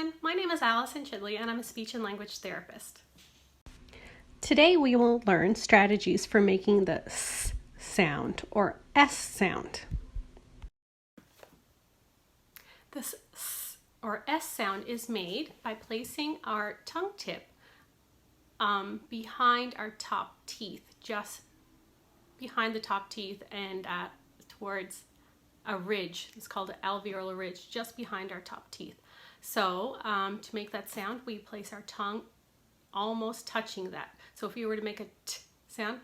everyone, my name is Allison Chidley and I'm a speech and language therapist. Today we will learn strategies for making the S sound or S sound. This S or S sound is made by placing our tongue tip behind our top teeth, just behind the top teeth and towards a ridge. It's called an alveolar ridge, just behind our top teeth. So to make that sound, we place our tongue almost touching that. So if you were to make a T sound,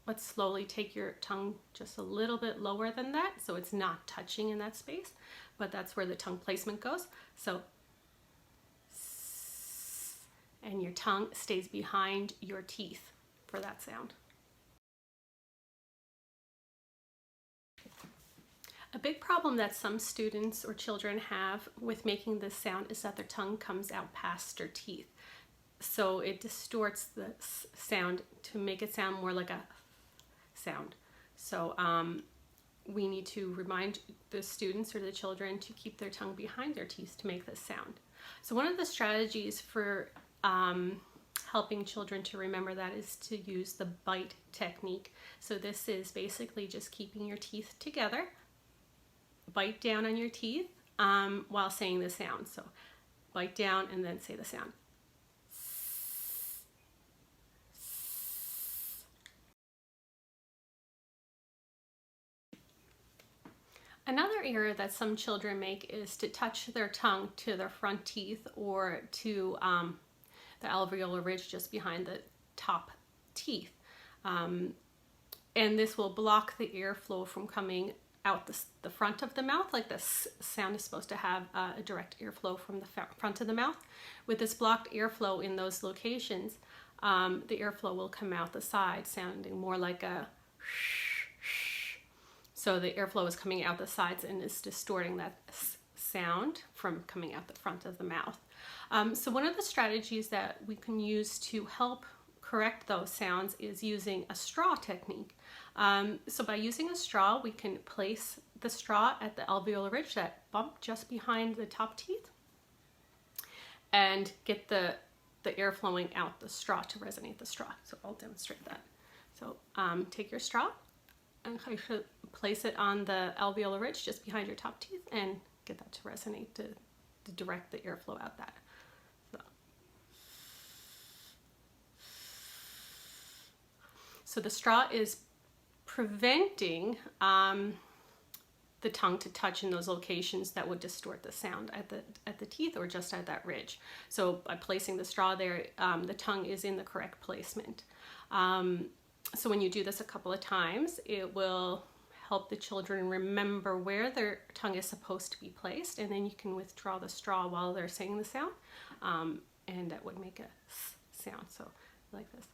let's slowly take your tongue just a little bit lower than that, so it's not touching in that space, but that's where the tongue placement goes. So, and your tongue stays behind your teeth for that sound. A big problem that some students or children have with making this sound is that their tongue comes out past their teeth. So it distorts the sound to make it sound more like a sound. So we need to remind the students or the children to keep their tongue behind their teeth to make this sound. So one of the strategies for helping children to remember that is to use the bite technique. So this is basically just keeping your teeth together. Bite down on your teeth while saying the sound. So bite down and then say the sound. Another error that some children make is to touch their tongue to their front teeth or to the alveolar ridge just behind the top teeth. And this will block the airflow from coming out the front of the mouth. Like this sound is supposed to have a direct airflow from the front of the mouth. With this blocked airflow in those locations, the airflow will come out the side, sounding more like a so the airflow is coming out the sides and is distorting that sound from coming out the front of the mouth. So one of the strategies that we can use to help correct those sounds is using a straw technique. So by using a straw, we can place the straw at the alveolar ridge, that bump just behind the top teeth, and get the air flowing out the straw to resonate the straw. So I'll demonstrate that. So take your straw and place it on the alveolar ridge just behind your top teeth and get that to resonate to direct the airflow out that. So the straw is preventing the tongue to touch in those locations that would distort the sound at the teeth or just at that ridge. So by placing the straw there, the tongue is in the correct placement. So when you do this a couple of times, it will help the children remember where their tongue is supposed to be placed, and then you can withdraw the straw while they're saying the sound, and that would make a S sound. So like this.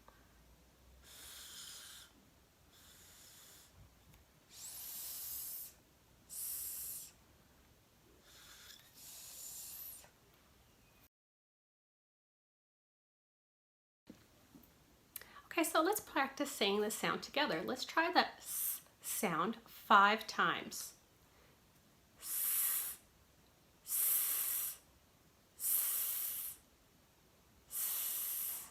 Okay, so let's practice saying the sound together. Let's try that S sound 5 times. S, S, S, S,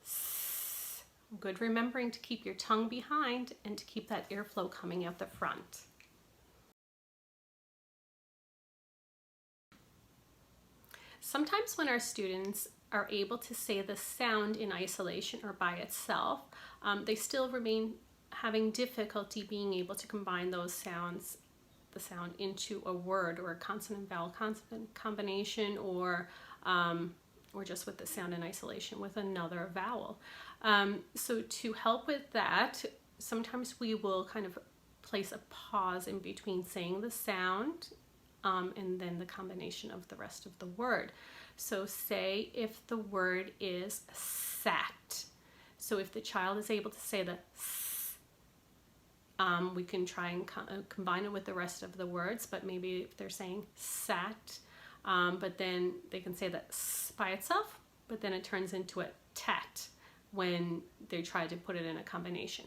S. Good remembering to keep your tongue behind and to keep that airflow coming out the front. Sometimes when our students are able to say the sound in isolation or by itself, they still remain having difficulty being able to combine those sounds, the sound into a word or a consonant-vowel consonant combination, or just with the sound in isolation with another vowel. So to help with that, sometimes we will kind of place a pause in between saying the sound and then the combination of the rest of the word. So say if the word is sat. So if the child is able to say the S, we can try and combine it with the rest of the words, but maybe if they're saying sat, but then they can say the S by itself, but then it turns into a tat when they try to put it in a combination.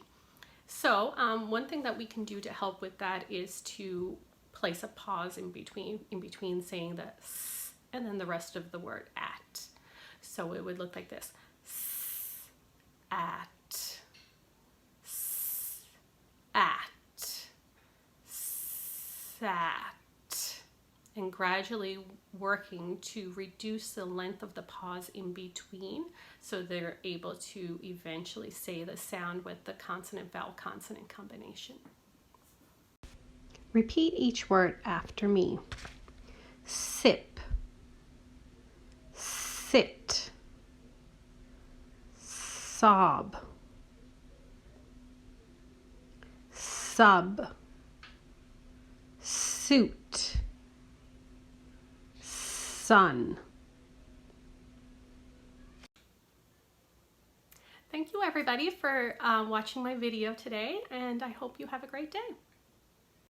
So one thing that we can do to help with that is to place a pause in between saying the S and then the rest of the word at. So it would look like this. S, at, s, at, sat, and gradually working to reduce the length of the pause in between so they're able to eventually say the sound with the consonant vowel consonant combination. Repeat each word after me. Sip, sit, sob, sub, suit, sun. Thank you everybody for watching my video today, and I hope you have a great day.